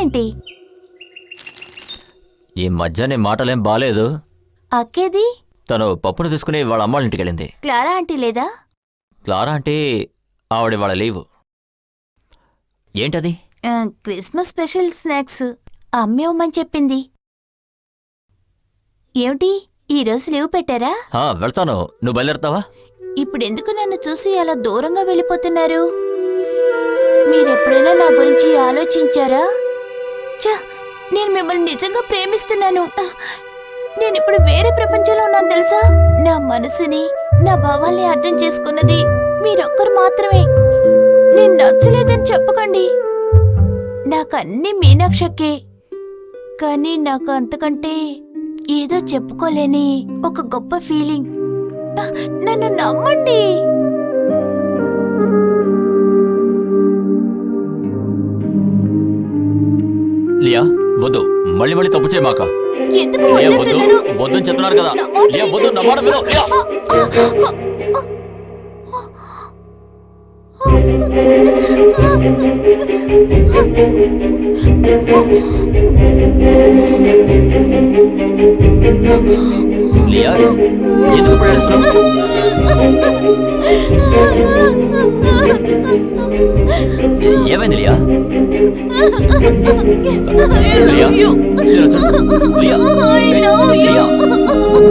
ఏంటి? ఈ మధ్య నీ మాటలేం బాలేదు. అక్కేది? తను పప్పును తీసుకుని వాళ్ళ అమ్మాళ్ళ ఇంటికి వెళ్ళింది. క్లారా ఆంటీ లేదా? క్లారా అంటే ఆవిడ వాళ్ళ లీవు. ఏంటది? క్రిస్మస్ స్పెషల్ స్నాక్స్ అమ్మే ఇవ్వమని చెప్పింది. ఏమిటి ఈరోజు లీవ్ పెట్టారా? వెళ్తాను, నువ్వు బయలుదేరుతావా? ఇప్పుడెందుకు నన్ను చూసి అలా దూరంగా వెళ్ళిపోతున్నారు? మీరెప్పుడైనా నా గురించి ఆలోచించారా? నేను మిమ్మల్ని నిజంగా ప్రేమిస్తున్నాను. నేనిప్పుడు వేరే ప్రపంచంలో ఉన్నాను తెలుసా? నా మనసుని, నా భావాల్ని అర్థం చేసుకున్నది మీరొక్కరు మాత్రమే. నేను నచ్చలేదని చెప్పకండి. నాకన్నీ మీనాక్షకే. కానీ నాకు అంతకంటే ఏదో చెప్పుకోలేని ఒక గొప్ప ఫీలింగ్. నన్ను నమ్మండి. లియా వద్దు, మళ్ళీ మళ్ళీ తప్పు చేయమాక. ఎందుకు వద్దని చెప్తున్నారు కదా. లియా వద్దు, నా మాట విను. లియా ఎందుకు ప్రయాణిస్తున్నావు? ఏమైంది లియా? లియా లియా లియా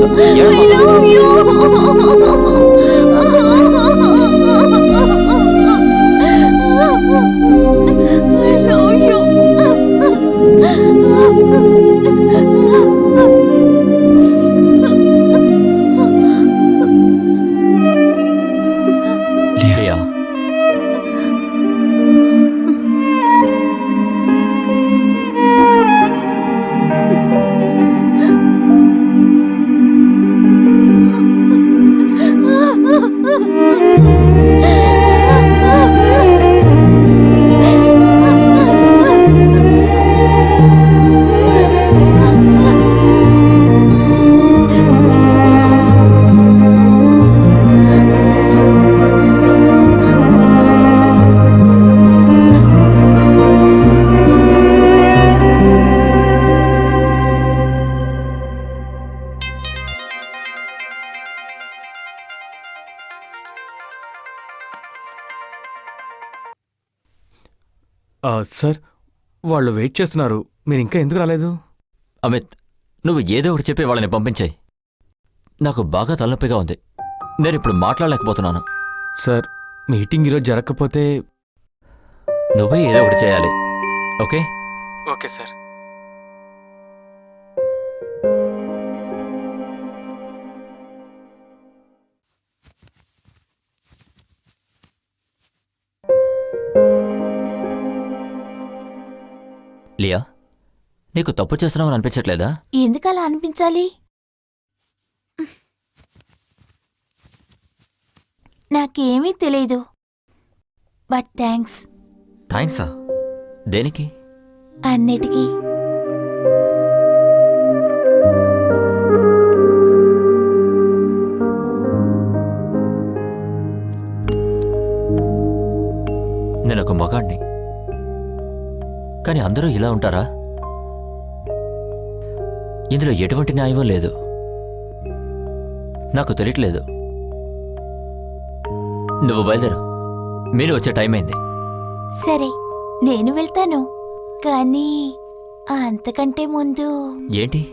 సార్, వాళ్ళు వెయిట్ చేస్తున్నారు. మీరు ఇంకా ఎందుకు రాలేదు? అమిత్, నువ్వు ఏదో ఒకటి చెప్పి వాళ్ళని పంపించాయి. నాకు బాగా తలనొప్పిగా ఉంది. నేను ఇప్పుడు మాట్లాడలేకపోతున్నాను. సార్, మీటింగ్ ఈరోజు జరగకపోతే నువ్వే ఏదో ఒకటి చేయాలి. ఓకే? Okay sir. లియా, నీకు తప్పు చేస్తున్నావని అనిపించట్లేదా? ఎందుకలా అనిపించాలి? నాకేమీ తెలీదు. But thanks. థ్యాంక్సా? దేనికి? అన్నిటికీ. నేనొక మగాణ్ణి, కానీ అందరూ ఇలా ఉంటారా? ఇందులో ఎటువంటి న్యాయం లేదు. నాకు తెలియట్లేదు. నువ్వు బయలుదేరు, మీరు వచ్చే టైం అయింది. సరే, నేను వెళ్తాను. కానీ అంతకంటే ముందు ఏంటి?